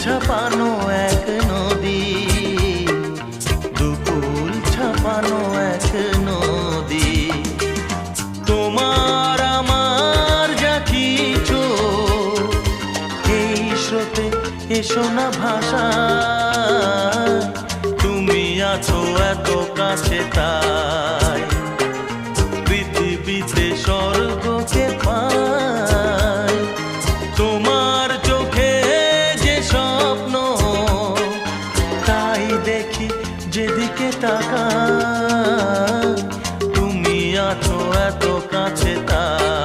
ছাপানো এক নদী, দুকুল ছাপানো এক নদী। তোমার আমার যা কিছু এই স্রোতে এসো না ভাষা, তুমি আছো এত কাছে তাই পৃথিবীতে স্বর্গকে পাই। তোমার চোখে যে স্বপ্ন তাই দেখি যেদিকে তাকাই, তুমি আছো এত কাছে তাই।